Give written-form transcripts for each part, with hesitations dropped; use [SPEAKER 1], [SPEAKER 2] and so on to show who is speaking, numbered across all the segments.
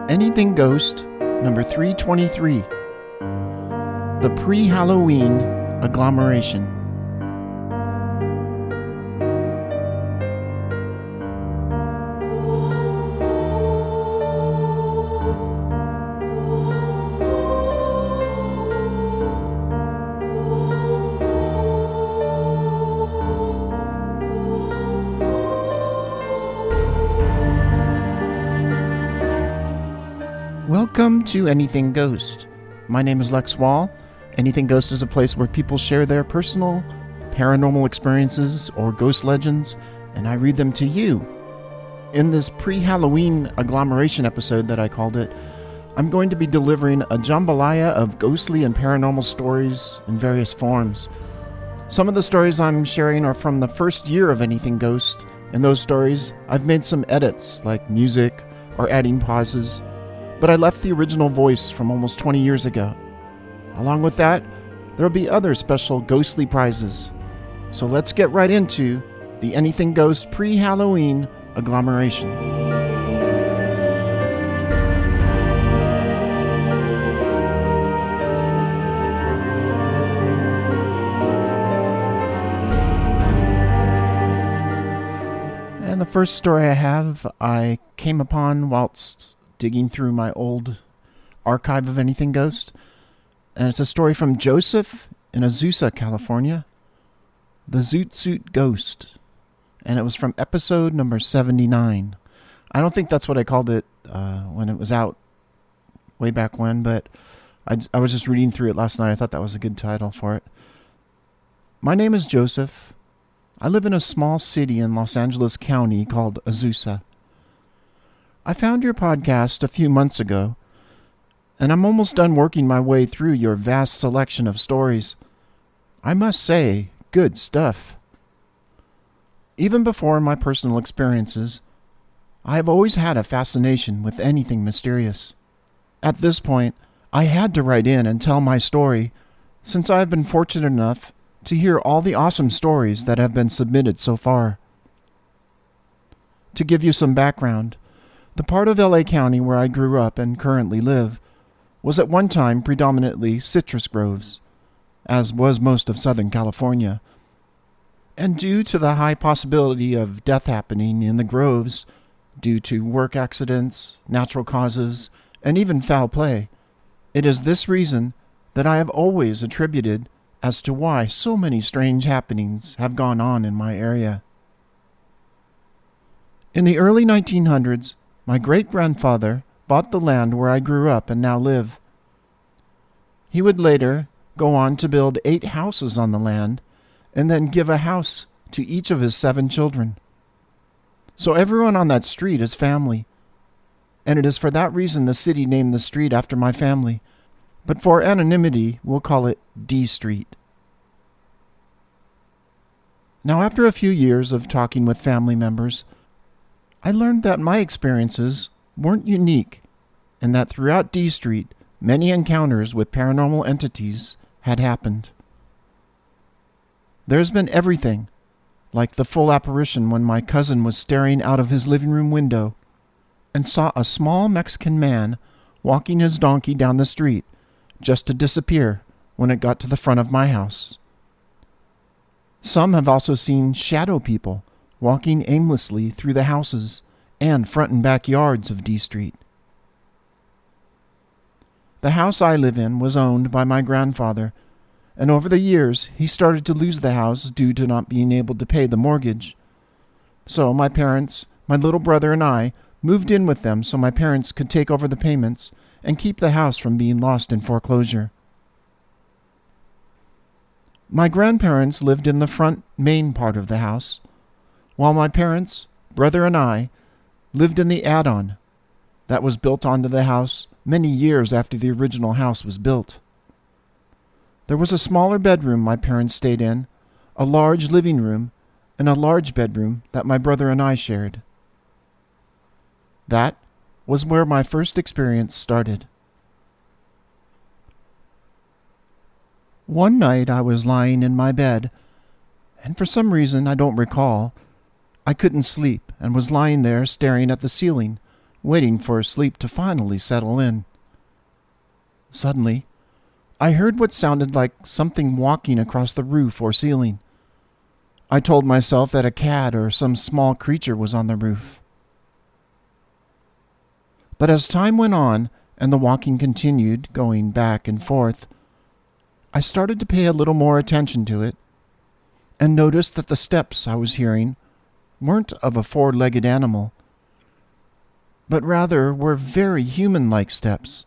[SPEAKER 1] Anything Ghost, number 323. The Pre-Halloween Agglomeration. Welcome to Anything Ghost. My name is Wahl. Anything Ghost is a place where people share their personal, paranormal experiences or ghost legends, and I read them to you. In this pre-Halloween agglomeration episode that I called it, I'm going to be delivering a jambalaya of ghostly and paranormal stories in various forms. Some of the stories I'm sharing are from the first year of Anything Ghost. In those stories, I've made some edits like music or adding pauses, but I left the original voice from almost 20 years ago. Along with that, there'll be other special ghostly prizes. So let's get right into the Anything Ghost pre-Halloween agglomeration. And the first story I came upon whilst digging through my old archive of Anything Ghost. And it's a story from Joseph in Azusa, California. The Zoot Ghost. And it was from episode number 79. I don't think that's what I called it when it was out way back when, but I was just reading through it last night. I thought that was a good title for it. My name is Joseph. I live in a small city in Los Angeles County called Azusa. I found your podcast a few months ago, and I'm almost done working my way through your vast selection of stories. I must say, good stuff. Even before my personal experiences, I have always had a fascination with anything mysterious. At this point, I had to write in and tell my story, since I have been fortunate enough to hear all the awesome stories that have been submitted so far. To give you some background, the part of LA County where I grew up and currently live was at one time predominantly citrus groves, as was most of Southern California. And due to the high possibility of death happening in the groves, due to work accidents, natural causes, and even foul play, it is this reason that I have always attributed as to why so many strange happenings have gone on in my area. In the early 1900s, my great-grandfather bought the land where I grew up and now live. He would later go on to build 8 houses on the land and then give a house to each of his 7 children. So everyone on that street is family, and it is for that reason the city named the street after my family, but for anonymity we'll call it D Street. Now, after a few years of talking with family members, I learned that my experiences weren't unique, and that throughout D Street, many encounters with paranormal entities had happened. There's been everything, like the full apparition when my cousin was staring out of his living room window and saw a small Mexican man walking his donkey down the street, just to disappear when it got to the front of my house. Some have also seen shadow people walking aimlessly through the houses and front and backyards of D Street. The house I live in was owned by my grandfather, and over the years he started to lose the house due to not being able to pay the mortgage. So my parents, my little brother, and I moved in with them so my parents could take over the payments and keep the house from being lost in foreclosure. My grandparents lived in the front main part of the house, while my parents, brother, and I lived in the add-on that was built onto the house many years after the original house was built. There was a smaller bedroom my parents stayed in, a large living room, and a large bedroom that my brother and I shared. That was where my first experience started. One night I was lying in my bed, and for some reason I don't recall, I couldn't sleep and was lying there staring at the ceiling waiting for sleep to finally settle in. Suddenly, I heard what sounded like something walking across the roof or ceiling. I told myself that a cat or some small creature was on the roof. But as time went on and the walking continued, going back and forth, I started to pay a little more attention to it and noticed that the steps I was hearing weren't of a four-legged animal, but rather were very human-like steps.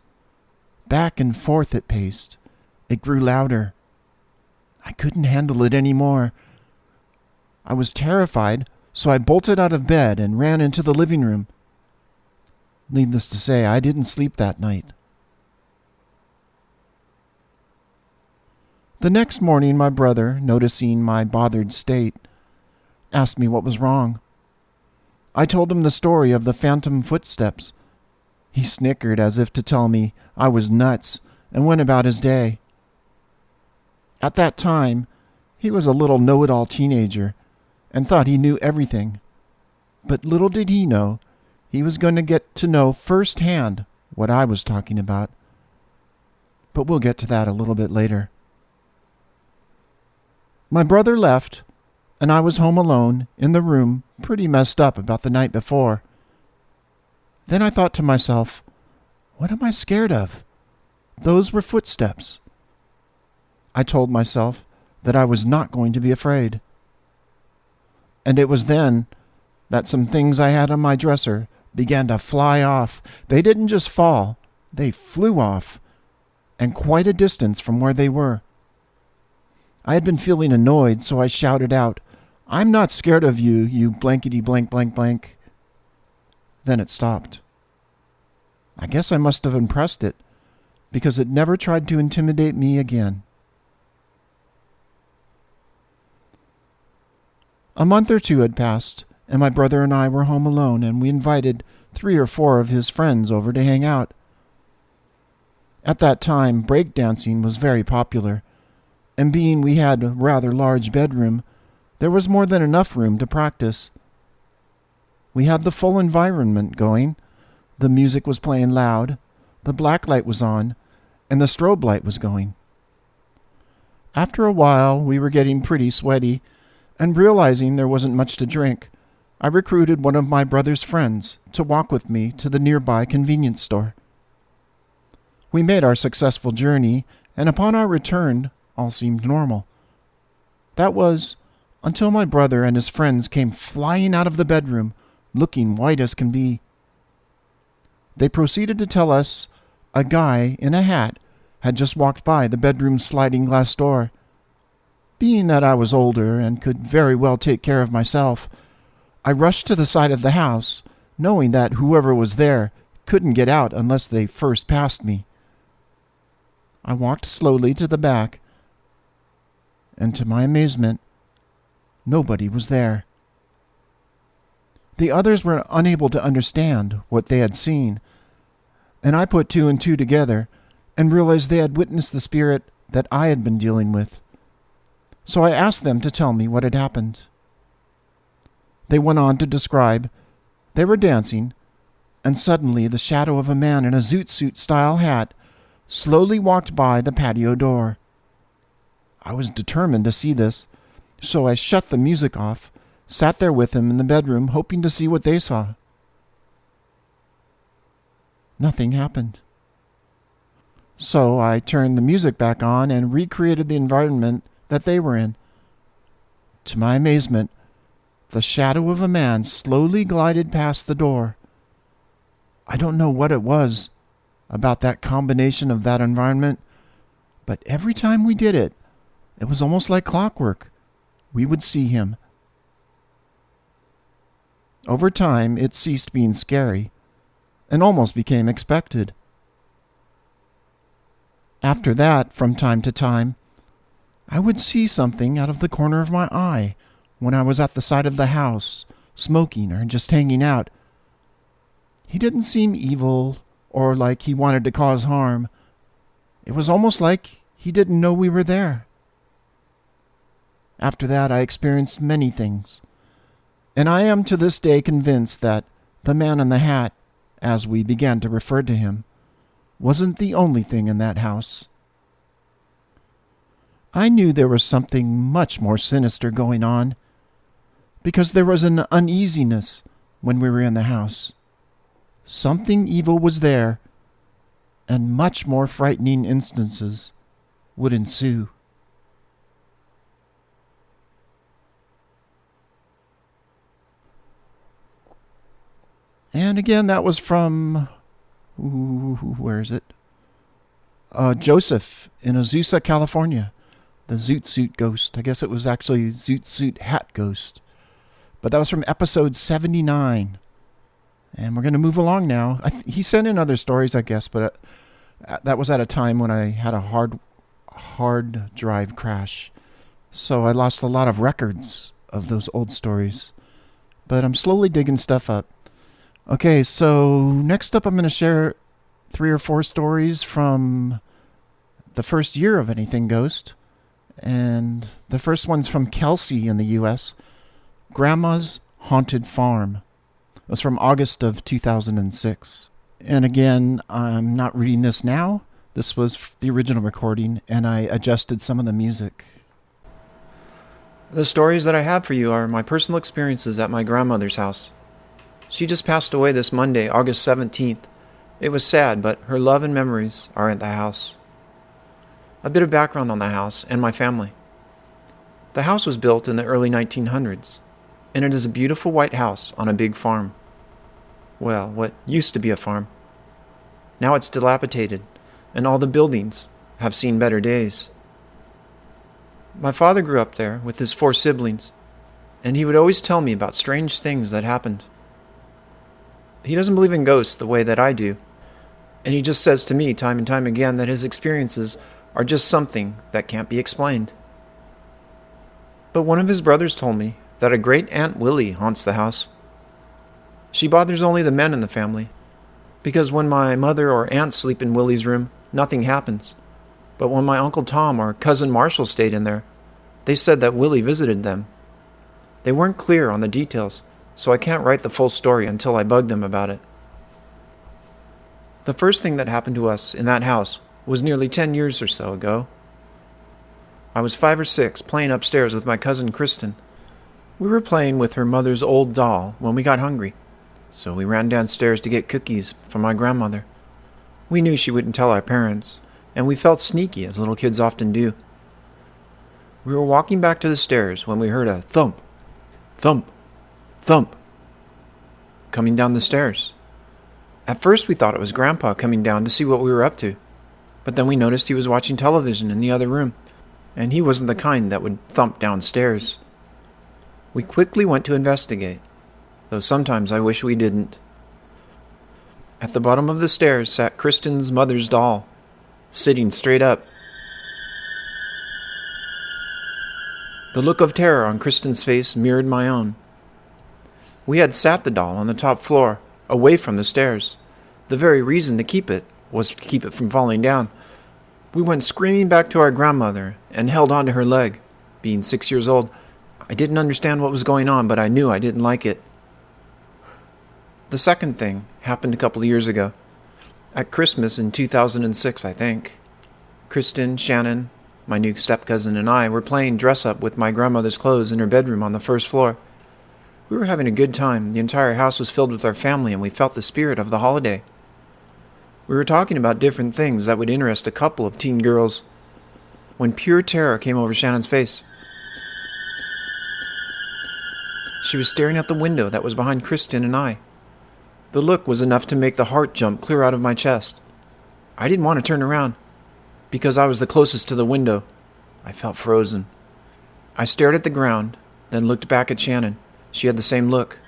[SPEAKER 1] Back and forth it paced. It grew louder. I couldn't handle it any more. I was terrified, so I bolted out of bed and ran into the living room. Needless to say, I didn't sleep that night. The next morning, my brother, noticing my bothered state, asked me what was wrong. I told him the story of the phantom footsteps. He snickered as if to tell me I was nuts and went about his day. At that time, he was a little know-it-all teenager and thought he knew everything. But little did he know, he was going to get to know firsthand what I was talking about. But we'll get to that a little bit later. My brother left, and I was home alone in the room, pretty messed up about the night before. Then I thought to myself, what am I scared of? Those were footsteps. I told myself that I was not going to be afraid. And it was then that some things I had on my dresser began to fly off. They didn't just fall, they flew off, and quite a distance from where they were. I had been feeling annoyed, so I shouted out, "I'm not scared of you, you blankety blank blank blank." Then it stopped. I guess I must have impressed it, because it never tried to intimidate me again. A month or two had passed, and my brother and I were home alone, and we invited 3 or 4 of his friends over to hang out. At that time, breakdancing was very popular, and being we had a rather large bedroom, there was more than enough room to practice. We had the full environment going. The music was playing loud, the black light was on, and the strobe light was going. After a while, we were getting pretty sweaty, and realizing there wasn't much to drink, I recruited one of my brother's friends to walk with me to the nearby convenience store. We made our successful journey, and upon our return, all seemed normal. That was until my brother and his friends came flying out of the bedroom, looking white as can be. They proceeded to tell us a guy in a hat had just walked by the bedroom's sliding glass door. Being that I was older and could very well take care of myself, I rushed to the side of the house, knowing that whoever was there couldn't get out unless they first passed me. I walked slowly to the back, and to my amazement, nobody was there. The others were unable to understand what they had seen, and I put 2 and 2 together and realized they had witnessed the spirit that I had been dealing with. So I asked them to tell me what had happened. They went on to describe they were dancing, and suddenly the shadow of a man in a Zoot suit-style hat slowly walked by the patio door. I was determined to see this, so I shut the music off, sat there with him in the bedroom, hoping to see what they saw. Nothing happened. So I turned the music back on and recreated the environment that they were in. To my amazement, the shadow of a man slowly glided past the door. I don't know what it was about that combination of that environment, but every time we did it, it was almost like clockwork. We would see him. Over time, it ceased being scary and almost became expected. After that, from time to time, I would see something out of the corner of my eye when I was at the side of the house, smoking or just hanging out. He didn't seem evil or like he wanted to cause harm. It was almost like he didn't know we were there. After that, I experienced many things, and I am to this day convinced that the man in the hat as we began to refer to him, wasn't the only thing in that house. I knew there was something much more sinister going on, because there was an uneasiness when we were in the house. Something evil was there, and much more frightening instances would ensue. And again, that was from, where is it? Joseph in Azusa, California. The Zoot ghost. I guess it was actually Zoot hat ghost. But that was from episode 79. And we're going to move along now. He sent in other stories, I guess, but that was at a time when I had a hard drive crash. So I lost a lot of records of those old stories. But I'm slowly digging stuff up. Okay, so next up I'm going to share 3 or 4 stories from the first year of Anything Ghost. And the first one's from Kelsey in the U.S. Grandma's Haunted Farm. It was from August of 2006. And again, I'm not reading this now. This was the original recording, and I adjusted some of the music.
[SPEAKER 2] The stories that I have for you are my personal experiences at my grandmother's house. She just passed away this Monday, August 17th. It was sad, but her love and memories are at the house. A bit of background on the house and my family. The house was built in the early 1900s, and it is a beautiful white house on a big farm. Well, what used to be a farm. Now it's dilapidated, and all the buildings have seen better days. My father grew up there with his 4 siblings, and he would always tell me about strange things that happened. He doesn't believe in ghosts the way that I do, and he just says to me time and time again that his experiences are just something that can't be explained. But one of his brothers told me that a great Aunt Willie haunts the house. She bothers only the men in the family, because when my mother or aunt sleep in Willie's room, nothing happens. But when my Uncle Tom or Cousin Marshall stayed in there, they said that Willie visited them. They weren't clear on the details, so I can't write the full story until I bug them about it. The first thing that happened to us in that house was nearly 10 years or so ago. I was 5 or 6 playing upstairs with my cousin Kristen. We were playing with her mother's old doll when we got hungry, so we ran downstairs to get cookies from my grandmother. We knew she wouldn't tell our parents, and we felt sneaky as little kids often do. We were walking back to the stairs when we heard a thump, thump, thump, coming down the stairs. At first we thought it was Grandpa coming down to see what we were up to, but then we noticed he was watching television in the other room, and he wasn't the kind that would thump downstairs. We quickly went to investigate, though sometimes I wish we didn't. At the bottom of the stairs sat Kristen's mother's doll, sitting straight up. The look of terror on Kristen's face mirrored my own. We had sat the doll on the top floor, away from the stairs. The very reason to keep it was to keep it from falling down. We went screaming back to our grandmother and held onto her leg. Being 6 years old, I didn't understand what was going on, but I knew I didn't like it. The second thing happened a couple of years ago. At Christmas in 2006, I think. Kristen, Shannon, my new step-cousin, and I were playing dress-up with my grandmother's clothes in her bedroom on the first floor. We were having a good time. The entire house was filled with our family, and we felt the spirit of the holiday. We were talking about different things that would interest a couple of teen girls when pure terror came over Shannon's face. She was staring out the window that was behind Kristen and I. The look was enough to make the heart jump clear out of my chest. I didn't want to turn around, because I was the closest to the window. I felt frozen. I stared at the ground, then looked back at Shannon. She had the same look.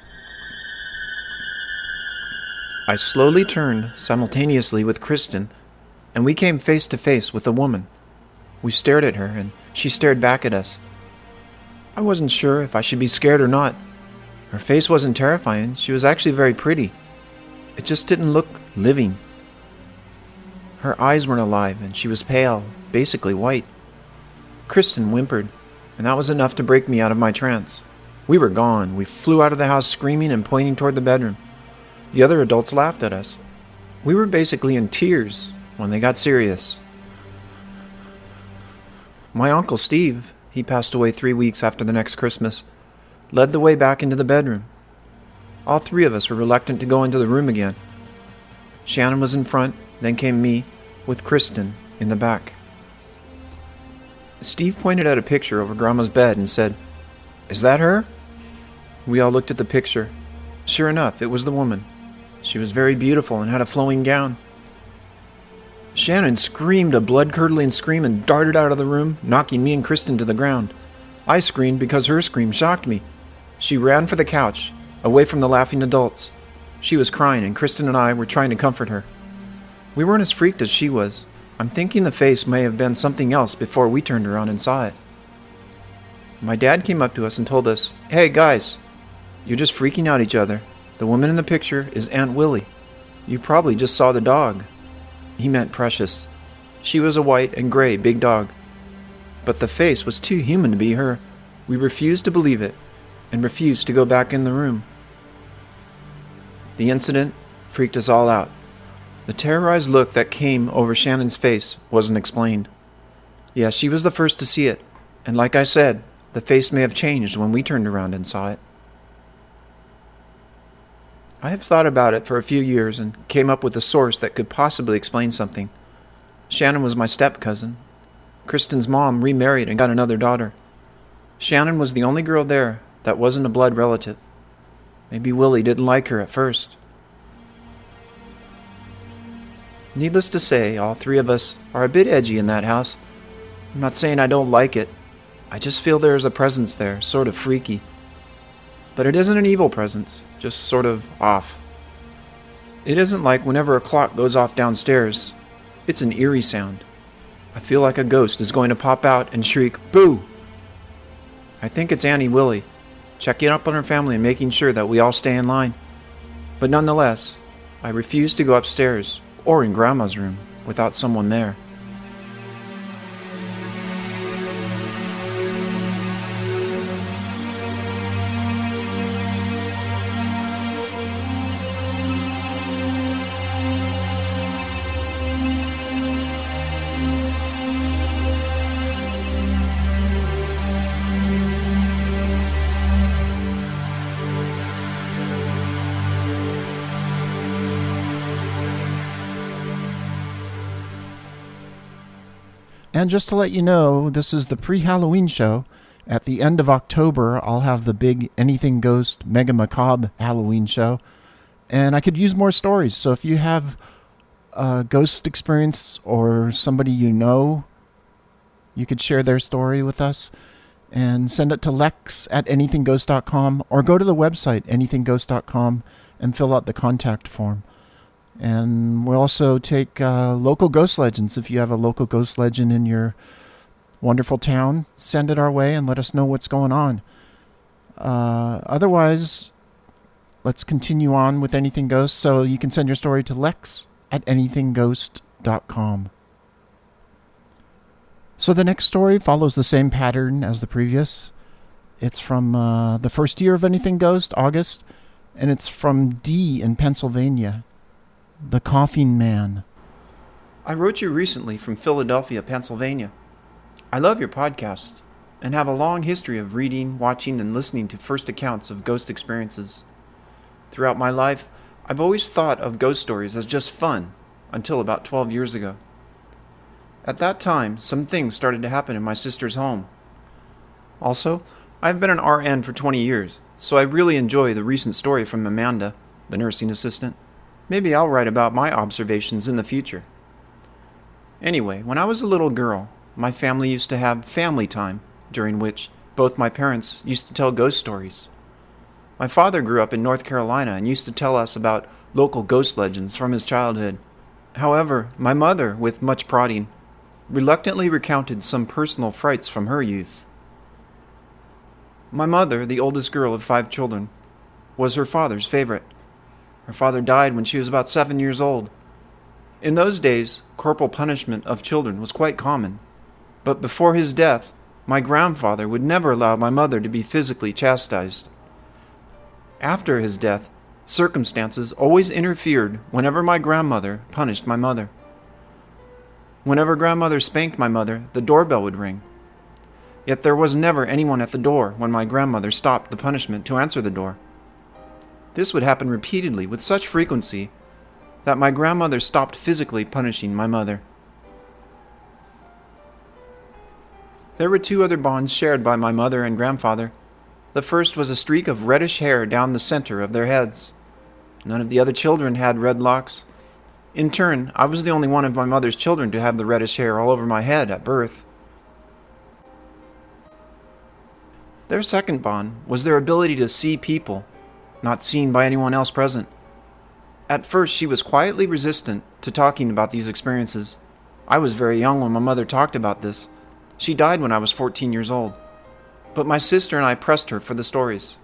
[SPEAKER 2] I slowly turned simultaneously with Kristen, and we came face to face with a woman. We stared at her, and she stared back at us. I wasn't sure if I should be scared or not. Her face wasn't terrifying. She was actually very pretty. It just didn't look living. Her eyes weren't alive, and she was pale, basically white. Kristen whimpered, and that was enough to break me out of my trance. We were gone. We flew out of the house screaming and pointing toward the bedroom. The other adults laughed at us. We were basically in tears when they got serious. My Uncle Steve, he passed away 3 weeks after the next Christmas, led the way back into the bedroom. All three of us were reluctant to go into the room again. Shannon was in front, then came me, with Kristen in the back. Steve pointed at a picture over Grandma's bed and said, "Is that her?" We all looked at the picture. Sure enough, it was the woman. She was very beautiful and had a flowing gown. Shannon screamed a blood-curdling scream and darted out of the room, knocking me and Kristen to the ground. I screamed because her scream shocked me. She ran for the couch, away from the laughing adults. She was crying, and Kristen and I were trying to comfort her. We weren't as freaked as she was. I'm thinking the face may have been something else before we turned around and saw it. My dad came up to us and told us, "Hey guys, you're just freaking out each other. The woman in the picture is Aunt Willie. You probably just saw the dog." He meant Precious. She was a white and gray big dog. But the face was too human to be her. We refused to believe it, and refused to go back in the room. The incident freaked us all out. The terrorized look that came over Shannon's face wasn't explained. Yeah, she was the first to see it, and like I said, the face may have changed when we turned around and saw it. I have thought about it for a few years and came up with a source that could possibly explain something. Shannon was my step-cousin. Kristen's mom remarried and got another daughter. Shannon was the only girl there that wasn't a blood relative. Maybe Willie didn't like her at first. Needless to say, all three of us are a bit edgy in that house. I'm not saying I don't like it. I just feel there is a presence there, sort of freaky. But it isn't an evil presence, just sort of off. It isn't like whenever a clock goes off downstairs. It's an eerie sound. I feel like a ghost is going to pop out and shriek, "Boo!" I think it's Auntie Willie, checking up on her family and making sure that we all stay in line. But nonetheless, I refuse to go upstairs or in Grandma's room without someone there.
[SPEAKER 1] And just to let you know, this is the pre-Halloween show. At the end of October, I'll have the big Anything Ghost Mega Macabre Halloween show. And I could use more stories. So if you have a ghost experience or somebody you know, you could share their story with us. And send it to lex@anythingghost.com or go to the website anythingghost.com and fill out the contact form. And we'll also take local ghost legends. If you have a local ghost legend in your wonderful town, send it our way and let us know what's going on. Otherwise, let's continue on with Anything Ghost. So you can send your story to lex@anythingghost.com. So the next story follows the same pattern as the previous. It's from the first year of Anything Ghost, August, and it's from D in Pennsylvania. The Coughing Man.
[SPEAKER 2] I wrote you recently from Philadelphia, Pennsylvania. I love your podcast and have a long history of reading, watching, and listening to first accounts of ghost experiences. Throughout my life, I've always thought of ghost stories as just fun, until about 12 years ago. At that time, some things started to happen in my sister's home. Also, I've been an RN for 20 years, so I really enjoy the recent story from Amanda, the nursing assistant. Maybe I'll write about my observations in the future. Anyway, when I was a little girl, my family used to have family time, during which both my parents used to tell ghost stories. My father grew up in North Carolina and used to tell us about local ghost legends from his childhood. However, my mother, with much prodding, reluctantly recounted some personal frights from her youth. My mother, the oldest girl of 5 children, was her father's favorite. Her father died when she was about 7 years old. In those days, corporal punishment of children was quite common. But before his death, my grandfather would never allow my mother to be physically chastised. After his death, Circumstances always interfered whenever my grandmother punished my mother. Whenever grandmother spanked my mother, the doorbell would ring. Yet there was never anyone at the door when my grandmother stopped the punishment to answer the door. This would happen repeatedly with such frequency that my grandmother stopped physically punishing my mother. There were two other bonds shared by my mother and grandfather. The first was a streak of reddish hair down the center of their heads. None of the other children had red locks. In turn, I was the only one of my mother's children to have the reddish hair all over my head at birth. Their second bond was their ability to see people, not seen by anyone else present. At first, she was quietly resistant to talking about these experiences. I was very young when my mother talked about this. She died when I was 14 years old. But my sister and I pressed her for the stories.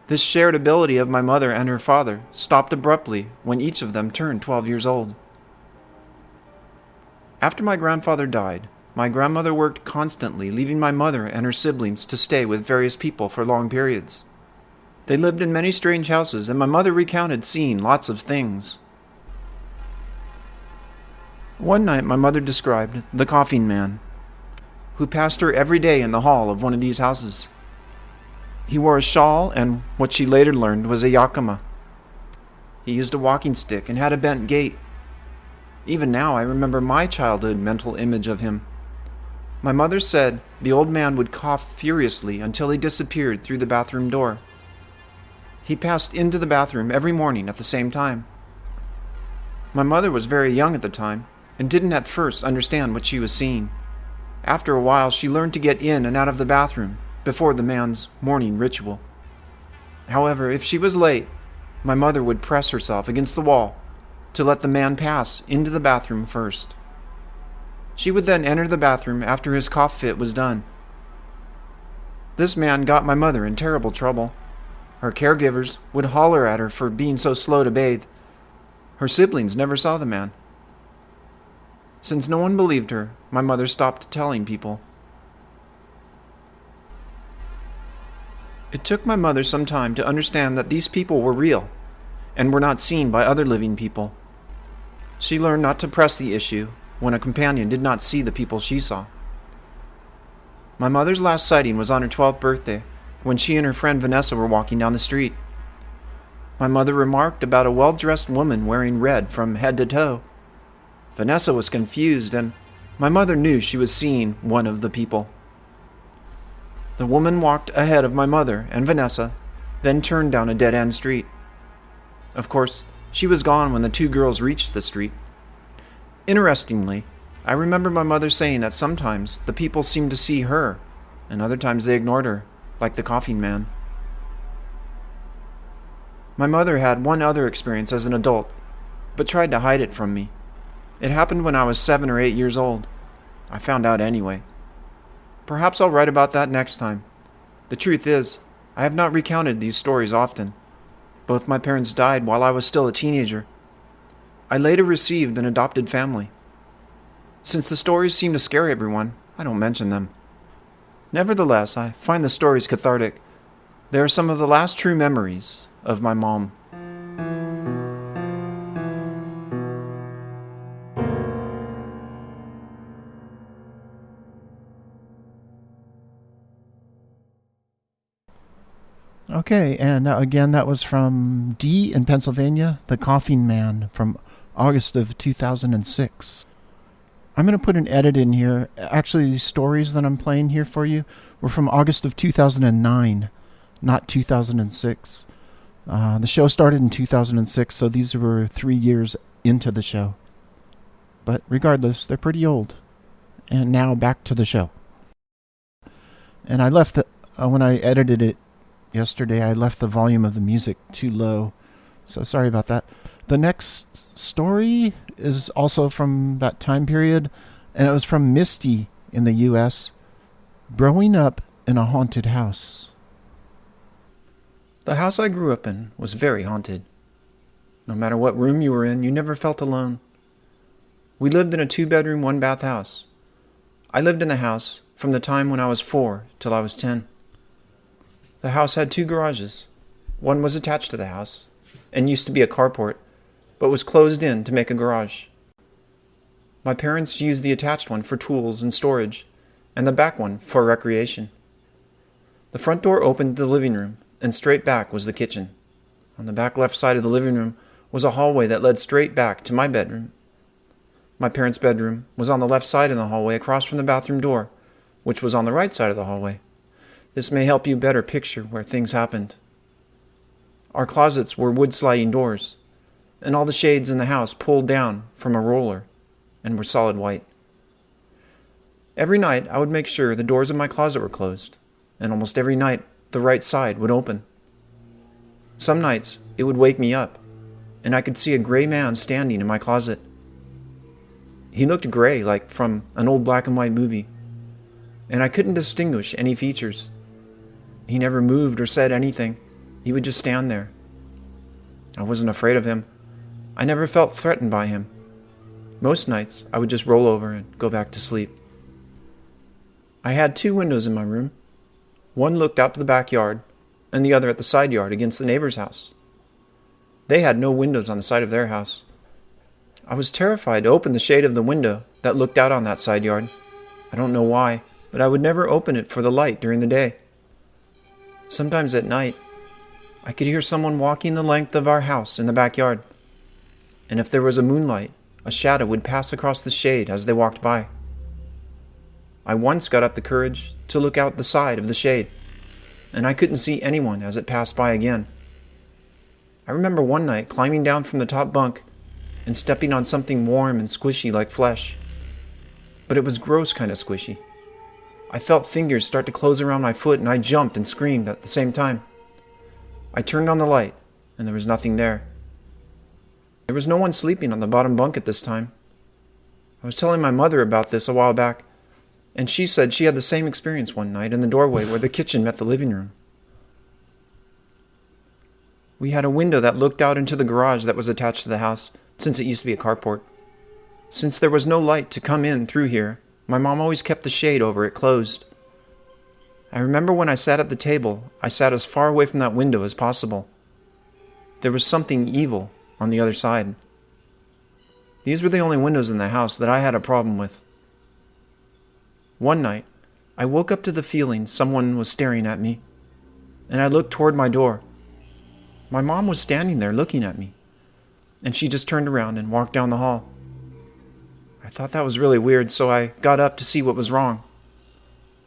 [SPEAKER 2] This shared ability of my mother and her father stopped abruptly when each of them turned 12 years old. After my grandfather died, my grandmother worked constantly, leaving my mother and her siblings to stay with various people for long periods. They lived in many strange houses, and my mother recounted seeing lots of things. One night my mother described the coughing man, who passed her every day in the hall of one of these houses. He wore a shawl and what she later learned was a yakima. He used a walking stick and had a bent gait. Even now I remember my childhood mental image of him. My mother said the old man would cough furiously until he disappeared through the bathroom door. He passed into the bathroom every morning at the same time. My mother was very young at the time and didn't at first understand what she was seeing. After a while, she learned to get in and out of the bathroom before the man's morning ritual. However, if she was late, my mother would press herself against the wall to let the man pass into the bathroom first. She would then enter the bathroom after his cough fit was done. This man got my mother in terrible trouble. Her caregivers would holler at her for being so slow to bathe. Her siblings never saw the man. Since no one believed her, my mother stopped telling people. It took my mother some time to understand that these people were real and were not seen by other living people. She learned not to press the issue when a companion did not see the people she saw. My mother's last sighting was on her 12th birthday, when she and her friend Vanessa were walking down the street. My mother remarked about a well-dressed woman wearing red from head to toe. Vanessa was confused, and my mother knew she was seeing one of the people. The woman walked ahead of my mother and Vanessa, then turned down a dead-end street. Of course, she was gone when the two girls reached the street. Interestingly, I remember my mother saying that sometimes the people seemed to see her, and other times they ignored her, like the coughing man. My mother had one other experience as an adult, but tried to hide it from me. It happened when I was 7 or 8 years old. I found out anyway. Perhaps I'll write about that next time. The truth is, I have not recounted these stories often. Both my parents died while I was still a teenager. I later received an adopted family. Since the stories seem to scare everyone, I don't mention them. Nevertheless, I find the stories cathartic. They are some of the last true memories of my mom.
[SPEAKER 1] Okay, and again, that was from D in Pennsylvania, The Coughing Man, from August of 2006. I'm going to put an edit in here. Actually, these stories that I'm playing here for you were from August of 2009, not 2006. The show started in 2006, so these were 3 years into the show. But regardless, they're pretty old. And now back to the show. And I left when I edited it yesterday, I left the volume of the music too low. So sorry about that. The next story is also from that time period, and it was from Misty in the U.S., growing up in a haunted house.
[SPEAKER 2] The house I grew up in was very haunted. No matter what room you were in, you never felt alone. We lived in a 2-bedroom, 1-bath house. I lived in the house from the time when I was 4 till I was 10. The house had 2 garages. One was attached to the house, and used to be a carport, but was closed in to make a garage. My parents used the attached one for tools and storage, and the back one for recreation. The front door opened to the living room, and straight back was the kitchen. On the back left side of the living room was a hallway that led straight back to my bedroom. My parents' bedroom was on the left side of the hallway across from the bathroom door, which was on the right side of the hallway. This may help you better picture where things happened. Our closets were wood sliding doors, and all the shades in the house pulled down from a roller and were solid white. Every night I would make sure the doors of my closet were closed, and almost every night the right side would open. Some nights it would wake me up, and I could see a gray man standing in my closet. He looked gray like from an old black and white movie, and I couldn't distinguish any features. He never moved or said anything. He would just stand there. I wasn't afraid of him. I never felt threatened by him. Most nights I would just roll over and go back to sleep. I had 2 windows in my room. One looked out to the backyard, and the other at the side yard against the neighbor's house. They had no windows on the side of their house. I was terrified to open the shade of the window that looked out on that side yard. I don't know why, but I would never open it for the light during the day. Sometimes at night, I could hear someone walking the length of our house in the backyard, and if there was a moonlight, a shadow would pass across the shade as they walked by. I once got up the courage to look out the side of the shade, and I couldn't see anyone as it passed by again. I remember one night climbing down from the top bunk and stepping on something warm and squishy like flesh. But it was gross kind of squishy. I felt fingers start to close around my foot, and I jumped and screamed at the same time. I turned on the light, and there was nothing there. There was no one sleeping on the bottom bunk at this time. I was telling my mother about this a while back, and she said she had the same experience one night in the doorway where the kitchen met the living room. We had a window that looked out into the garage that was attached to the house, since it used to be a carport. Since there was no light to come in through here, my mom always kept the shade over it closed. I remember when I sat at the table, I sat as far away from that window as possible. There was something evil on the other side. These were the only windows in the house that I had a problem with. One night, I woke up to the feeling someone was staring at me, and I looked toward my door. My mom was standing there looking at me, and she just turned around and walked down the hall. I thought that was really weird, so I got up to see what was wrong.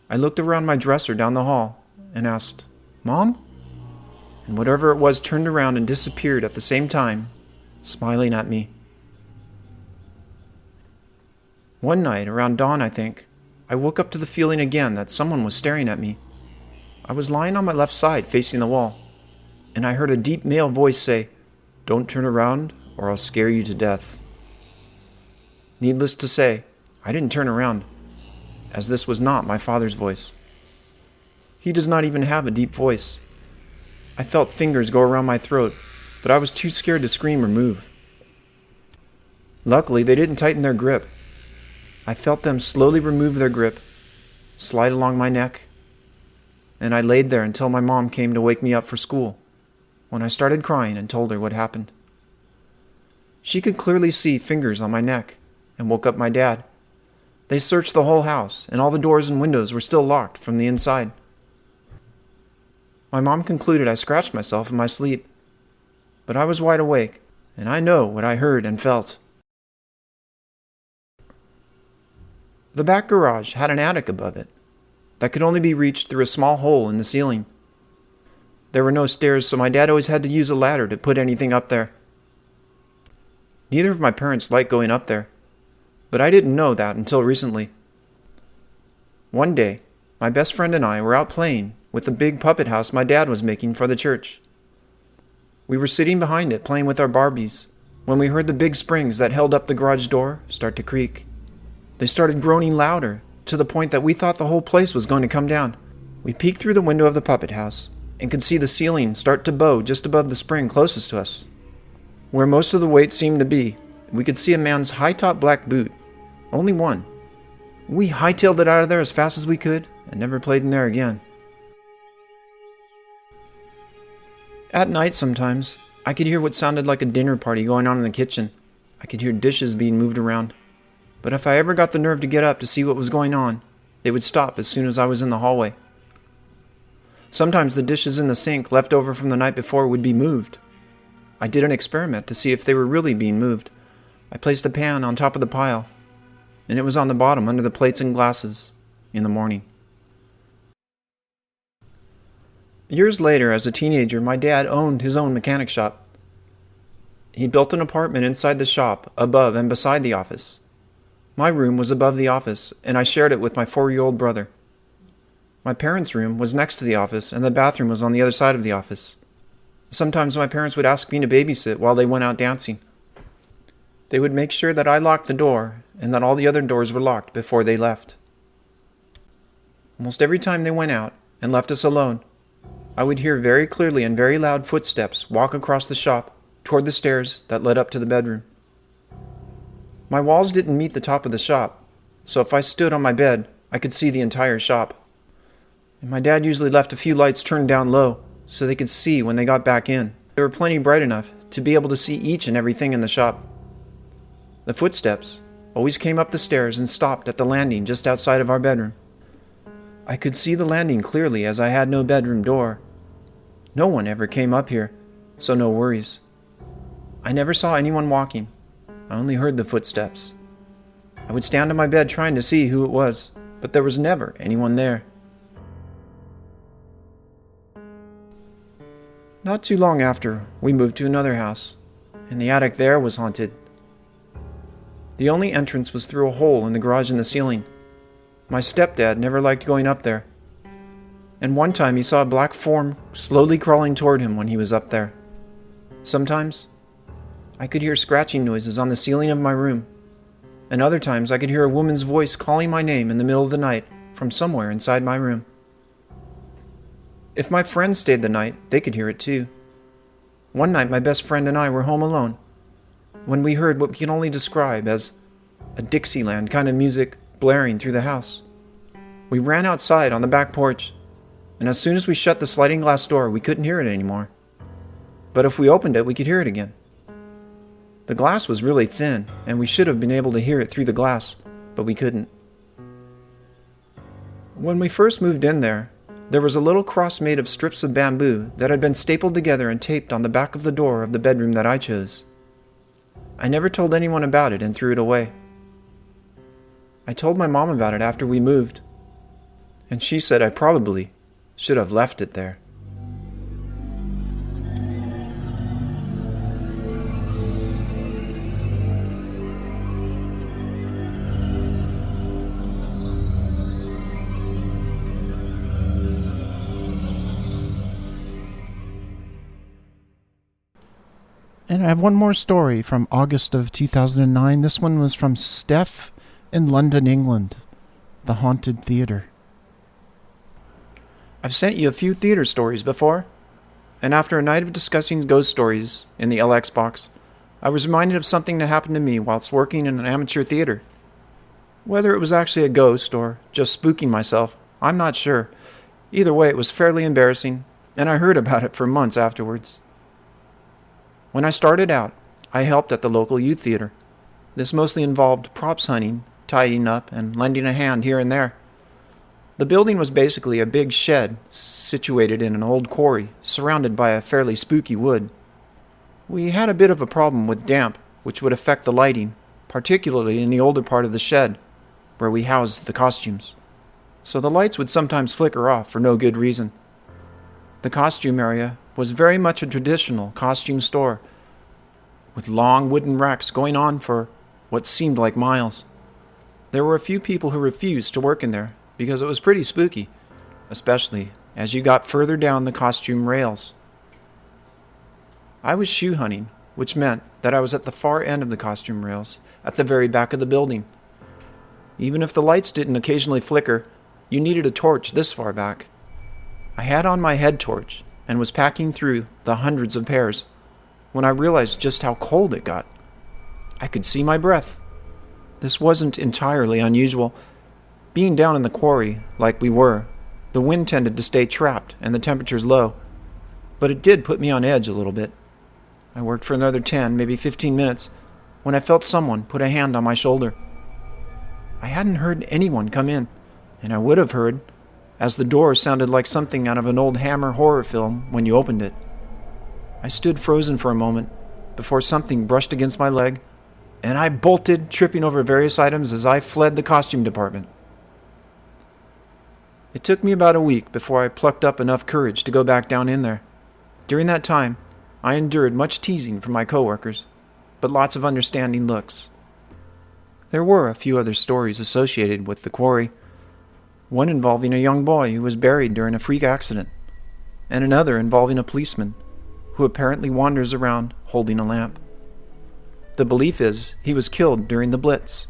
[SPEAKER 2] I looked around my dresser down the hall and asked, "Mom?" And whatever it was turned around and disappeared at the same time, smiling at me. One night, around dawn I think, I woke up to the feeling again that someone was staring at me. I was lying on my left side facing the wall, and I heard a deep male voice say, "Don't turn around or I'll scare you to death." Needless to say, I didn't turn around, as this was not my father's voice. He does not even have a deep voice. I felt fingers go around my throat, but I was too scared to scream or move. Luckily, they didn't tighten their grip. I felt them slowly remove their grip, slide along my neck, and I laid there until my mom came to wake me up for school, when I started crying and told her what happened. She could clearly see fingers on my neck and woke up my dad. They searched the whole house, and all the doors and windows were still locked from the inside. My mom concluded I scratched myself in my sleep, but I was wide awake, and I know what I heard and felt. The back garage had an attic above it that could only be reached through a small hole in the ceiling. There were no stairs, so my dad always had to use a ladder to put anything up there. Neither of my parents liked going up there, but I didn't know that until recently. One day, my best friend and I were out playing with the big puppet house my dad was making for the church. We were sitting behind it playing with our Barbies when we heard the big springs that held up the garage door start to creak. They started groaning louder, to the point that we thought the whole place was going to come down. We peeked through the window of the puppet house and could see the ceiling start to bow just above the spring closest to us. Where most of the weight seemed to be, we could see a man's high-top black boot. Only one. We hightailed it out of there as fast as we could and never played in there again. At night sometimes, I could hear what sounded like a dinner party going on in the kitchen. I could hear dishes being moved around. But if I ever got the nerve to get up to see what was going on, they would stop as soon as I was in the hallway. Sometimes the dishes in the sink left over from the night before would be moved. I did an experiment to see if they were really being moved. I placed a pan on top of the pile, and it was on the bottom under the plates and glasses in the morning. Years later, as a teenager, my dad owned his own mechanic shop. He built an apartment inside the shop, above and beside the office. My room was above the office, and I shared it with my 4-year-old brother. My parents' room was next to the office, and the bathroom was on the other side of the office. Sometimes my parents would ask me to babysit while they went out dancing. They would make sure that I locked the door, and that all the other doors were locked before they left. Almost every time they went out and left us alone, I would hear very clearly and very loud footsteps walk across the shop toward the stairs that led up to the bedroom. My walls didn't meet the top of the shop, so if I stood on my bed, I could see the entire shop. And my dad usually left a few lights turned down low so they could see when they got back in. They were plenty bright enough to be able to see each and everything in the shop. The footsteps always came up the stairs and stopped at the landing just outside of our bedroom. I could see the landing clearly as I had no bedroom door. No one ever came up here, so no worries. I never saw anyone walking. I only heard the footsteps. I would stand on my bed trying to see who it was, but there was never anyone there. Not too long after, we moved to another house, and the attic there was haunted. The only entrance was through a hole in the garage in the ceiling. My stepdad never liked going up there. And one time he saw a black form slowly crawling toward him when he was up there. Sometimes I could hear scratching noises on the ceiling of my room, and other times I could hear a woman's voice calling my name in the middle of the night from somewhere inside my room. If my friends stayed the night, they could hear it too. One night my best friend and I were home alone when we heard what we can only describe as a Dixieland kind of music blaring through the house. We ran outside on the back porch, and as soon as we shut the sliding glass door, we couldn't hear it anymore. But if we opened it, we could hear it again. The glass was really thin, and we should have been able to hear it through the glass, but we couldn't. When we first moved in there was a little cross made of strips of bamboo that had been stapled together and taped on the back of the door of the bedroom that I chose. I never told anyone about it and threw it away. I told my mom about it after we moved, and she said I probably should have left it there.
[SPEAKER 1] And I have one more story from August of 2009. This one was from Steph in London, England. The Haunted Theater.
[SPEAKER 2] I've sent you a few theater stories before, and after a night of discussing ghost stories in the LX box, I was reminded of something that happened to me whilst working in an amateur theater. Whether it was actually a ghost or just spooking myself, I'm not sure. Either way, it was fairly embarrassing, and I heard about it for months afterwards. When I started out, I helped at the local youth theater. This mostly involved props hunting, tidying up, and lending a hand here and there. The building was basically a big shed situated in an old quarry, surrounded by a fairly spooky wood. We had a bit of a problem with damp, which would affect the lighting, particularly in the older part of the shed, where we housed the costumes. So the lights would sometimes flicker off for no good reason. The costume area was very much a traditional costume store, with long wooden racks going on for what seemed like miles. There were a few people who refused to work in there because it was pretty spooky, especially as you got further down the costume rails. I was shoe hunting, which meant that I was at the far end of the costume rails, at the very back of the building. Even if the lights didn't occasionally flicker, you needed a torch this far back. I had on my head torch and was packing through the hundreds of pairs when I realized just how cold it got. I could see my breath. This wasn't entirely unusual. Being down in the quarry, like we were, the wind tended to stay trapped and the temperatures low, but it did put me on edge a little bit. I worked for another 10, maybe 15 minutes, when I felt someone put a hand on my shoulder. I hadn't heard anyone come in, and I would have heard, as the door sounded like something out of an old Hammer horror film when you opened it. I stood frozen for a moment before something brushed against my leg, and I bolted, tripping over various items as I fled the costume department. It took me about a week before I plucked up enough courage to go back down in there. During that time, I endured much teasing from my coworkers, but lots of understanding looks. There were a few other stories associated with the quarry, one involving a young boy who was buried during a freak accident, and another involving a policeman who apparently wanders around holding a lamp. The belief is he was killed during the Blitz.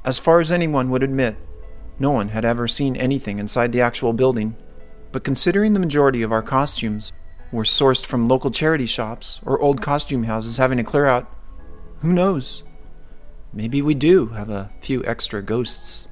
[SPEAKER 2] As far as anyone would admit, no one had ever seen anything inside the actual building, but considering the majority of our costumes were sourced from local charity shops or old costume houses having to clear out, who knows? Maybe we do have a few extra ghosts.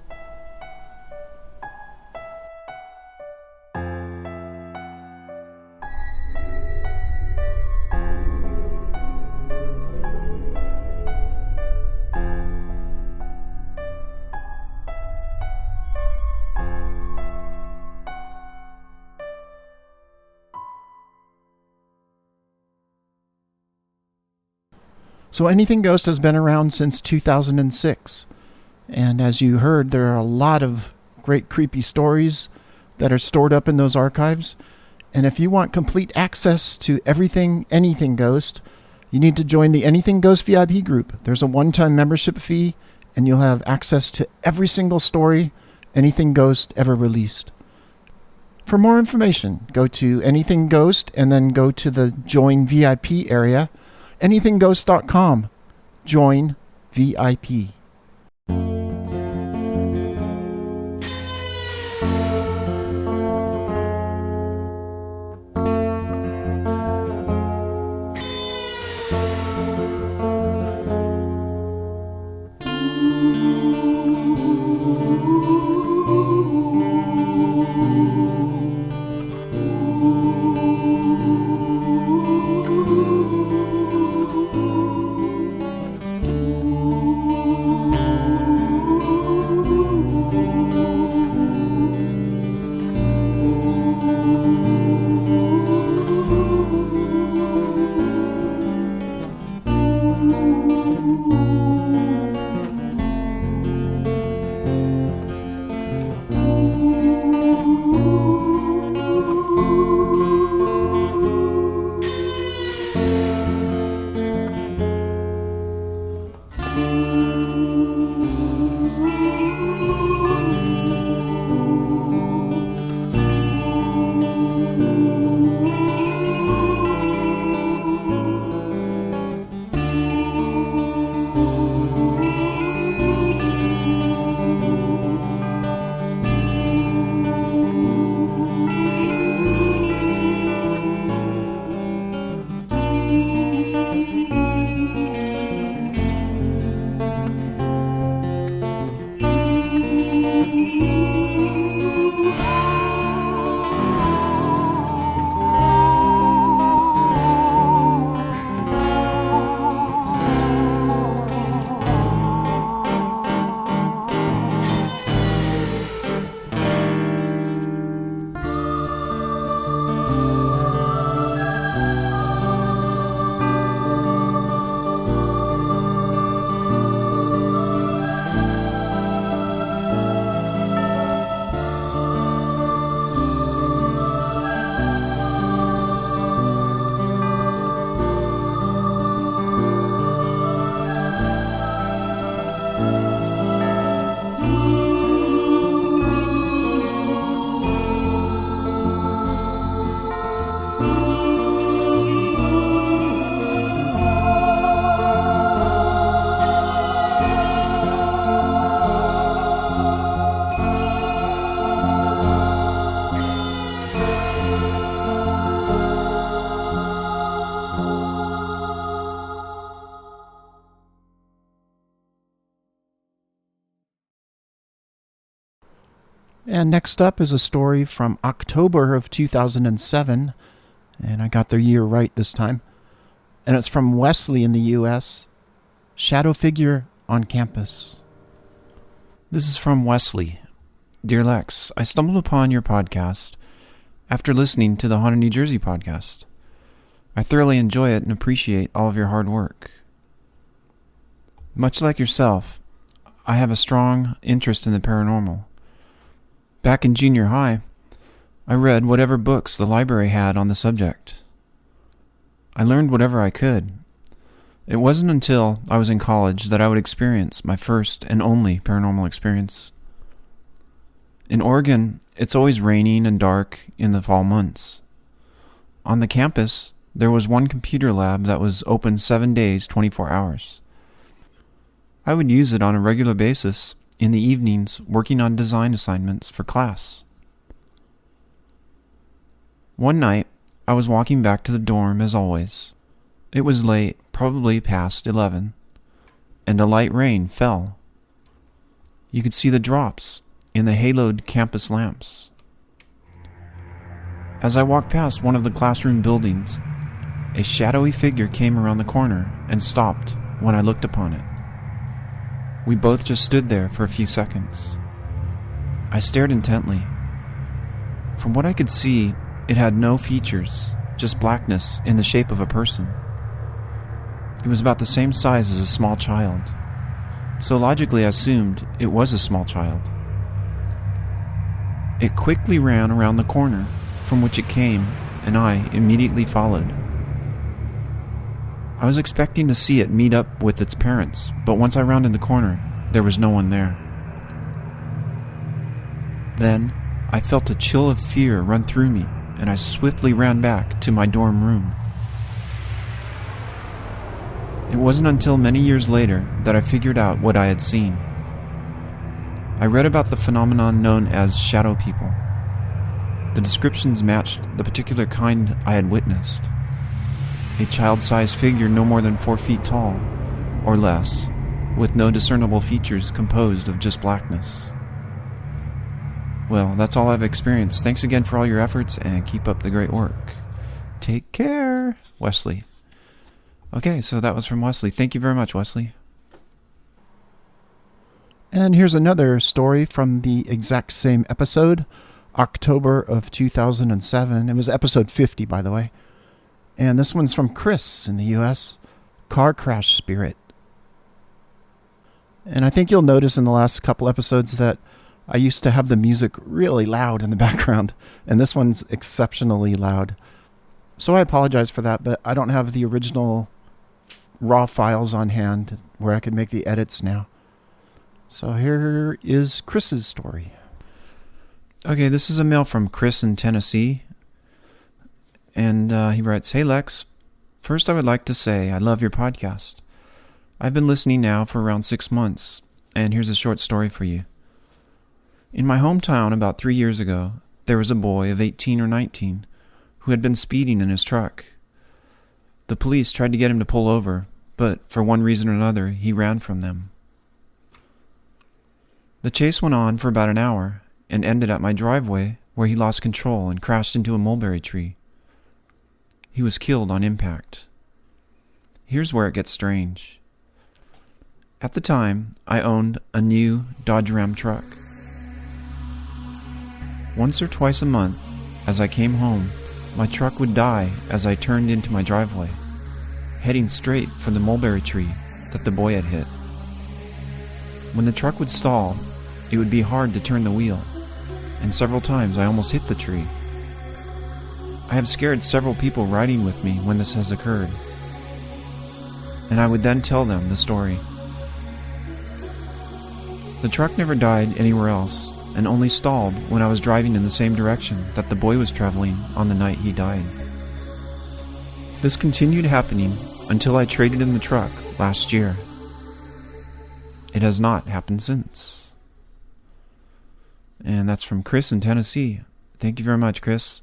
[SPEAKER 1] So Anything Ghost has been around since 2006. And as you heard, there are a lot of great creepy stories that are stored up in those archives. And if you want complete access to everything Anything Ghost, you need to join the Anything Ghost VIP group. There's a one-time membership fee, and you'll have access to every single story Anything Ghost ever released. For more information, go to Anything Ghost and then go to the Join VIP area, anythingghost.com. Join VIP. And next up is a story from October of 2007, and I got the year right this time. and it's from Wesley in the U.S. Shadow figure on campus.
[SPEAKER 2] This is from Wesley. Dear Lex, I stumbled upon your podcast after listening to the Haunted New Jersey podcast. I thoroughly enjoy it and appreciate all of your hard work. Much like yourself, I have a strong interest in the paranormal. Back in junior high, I read whatever books the library had on the subject. I learned whatever I could. It wasn't until I was in college that I would experience my first and only paranormal experience. In Oregon, it's always raining and dark in the fall months. On the campus, there was one computer lab that was open 7 days, 24 hours. I would use it on a regular basis in the evenings working on design assignments for class. One night, I was walking back to the dorm as always. It was late, probably past 11, and a light rain fell. You could see the drops in the haloed campus lamps. As I walked past one of the classroom buildings, a shadowy figure came around the corner and stopped when I looked upon it. We both just stood there for a few seconds. I stared intently. From what I could see, it had no features, just blackness in the shape of a person. It was about the same size as a small child, so logically I assumed it was a small child. It quickly ran around the corner from which it came, and I immediately followed. I was expecting to see it meet up with its parents, but once I rounded the corner, there was no one there. Then, I felt a chill of fear run through me, and I swiftly ran back to my dorm room. It wasn't until many years later that I figured out what I had seen. I read about the phenomenon known as shadow people. The descriptions matched the particular kind I had witnessed. A child-sized figure no more than 4 feet tall, or less, with no discernible features composed of just blackness. Well, that's all I've experienced. Thanks again for all your efforts, and keep up the great work. Take care, Wesley. Okay, so that was from Wesley. Thank you very much, Wesley.
[SPEAKER 1] And here's another story from the exact same episode, October of 2007. It was episode 50, by the way. And this one's from Chris in the U.S., Car Crash Spirit. And I think you'll notice in the last couple episodes that I used to have the music really loud in the background, and this one's exceptionally loud. So I apologize for that, but I don't have the original raw files on hand where I could make the edits now. So here is Chris's story.
[SPEAKER 2] Okay, this is a mail from Chris in Tennessee. And he writes, Hey Lex, first I would like to say I love your podcast. I've been listening now for around 6 months, and here's a short story for you. In my hometown about 3 years ago, there was a boy of 18 or 19 who had been speeding in his truck. The police tried to get him to pull over, but for one reason or another, he ran from them. The chase went on for about an hour and ended at my driveway where he lost control and crashed into a mulberry tree. He was killed on impact. Here's where it gets strange. At the time, I owned a new Dodge Ram truck. Once or twice a month, as I came home, my truck would die as I turned into my driveway, heading straight for the mulberry tree that the boy had hit. When the truck would stall, it would be hard to turn the wheel, and several times I almost hit the tree. I have scared several people riding with me when this has occurred, and I would then tell them the story. The truck never died anywhere else, and only stalled when I was driving in the same direction that the boy was traveling on the night he died. This continued happening until I traded in the truck last year. It has not happened since. And that's from Chris in Tennessee. Thank you very much, Chris.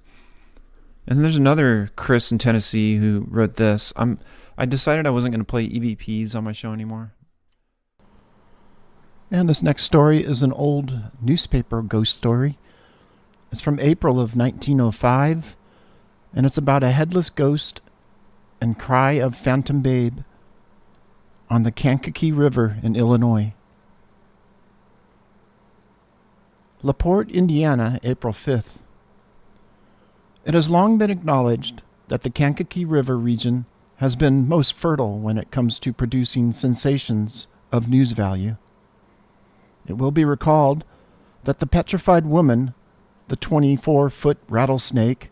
[SPEAKER 2] And there's another Chris in Tennessee who wrote this. I decided I wasn't going to play EVPs on my show anymore.
[SPEAKER 1] And this next story is an old newspaper ghost story. It's from April of 1905, and it's about a headless ghost and Cry of Phantom Babe on the Kankakee River in Illinois. LaPorte, Indiana, April 5th. It has long been acknowledged that the Kankakee River region has been most fertile when it comes to producing sensations of news value. It will be recalled that the petrified woman, the 24-foot rattlesnake,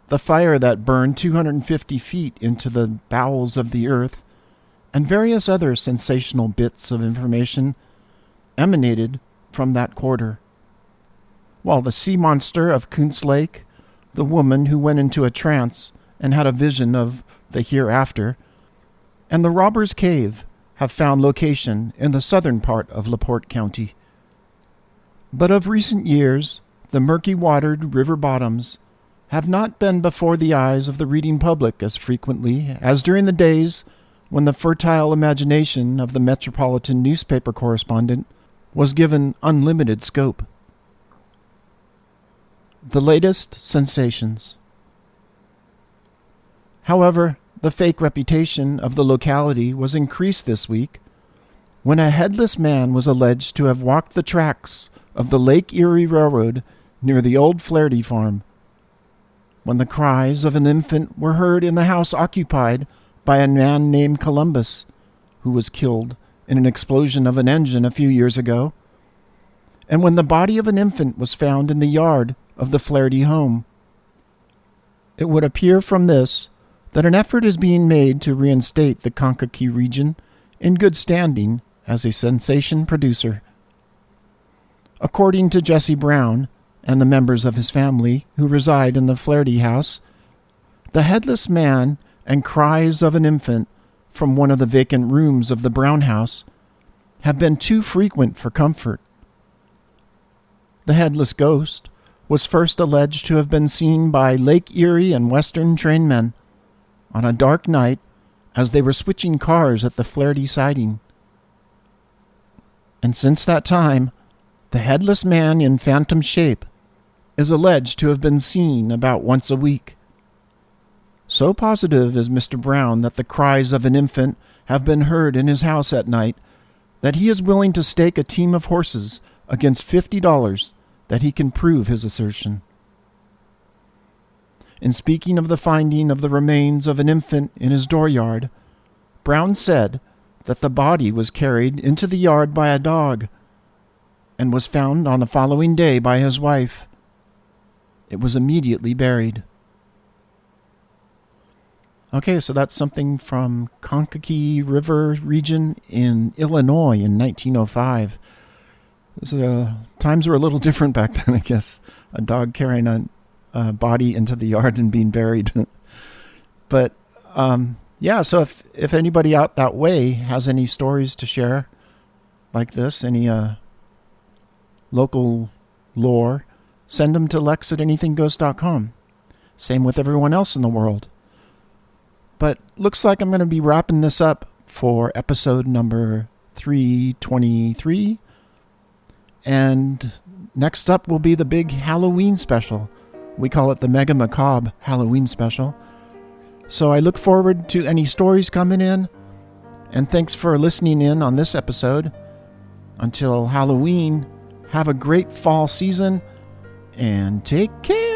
[SPEAKER 1] the fire that burned 250 feet into the bowels of the earth, and various other sensational bits of information emanated from that quarter. While the sea monster of Kuntz Lake, the woman who went into a trance and had a vision of the hereafter, and the Robber's Cave have found location in the southern part of LaPorte County. But of recent years, the murky-watered river bottoms have not been before the eyes of the reading public as frequently as during the days when the fertile imagination of the metropolitan newspaper correspondent was given unlimited scope. The latest sensations. However, the fake reputation of the locality was increased this week when a headless man was alleged to have walked the tracks of the Lake Erie Railroad near the old Flaherty farm, when the cries of an infant were heard in the house occupied by a man named Columbus, who was killed in an explosion of an engine a few years ago, and when the body of an infant was found in the yard of the Flaherty home. It would appear from this that an effort is being made to reinstate the Kankakee region in good standing as a sensation producer. According to Jesse Brown and the members of his family who reside in the Flaherty house, the headless man and cries of an infant from one of the vacant rooms of the Brown house have been too frequent for comfort. The headless ghost was first alleged to have been seen by Lake Erie and Western trainmen on a dark night as they were switching cars at the Flaherty siding. And since that time, the headless man in phantom shape is alleged to have been seen about once a week. So positive is Mr. Brown that the cries of an infant have been heard in his house at night that he is willing to stake a team of horses against $50 that he can prove his assertion. In speaking of the finding of the remains of an infant in his dooryard, Brown said that the body was carried into the yard by a dog and was found on the following day by his wife. It was immediately buried. Okay, so that's something from Kankakee River region in Illinois in 1905. Times were a little different back then, I guess. A dog carrying a body into the yard and being buried. But, yeah, so if anybody out that way has any stories to share like this, any local lore, send them to lex@anythingghost.com. Same with everyone else in the world. But looks like I'm going to be wrapping this up for episode number 323. And next up will be the big Halloween special. We call it the Mega Macabre Halloween special. So I look forward to any stories coming in. And thanks for listening in on this episode. Until Halloween, have a great fall season and take care.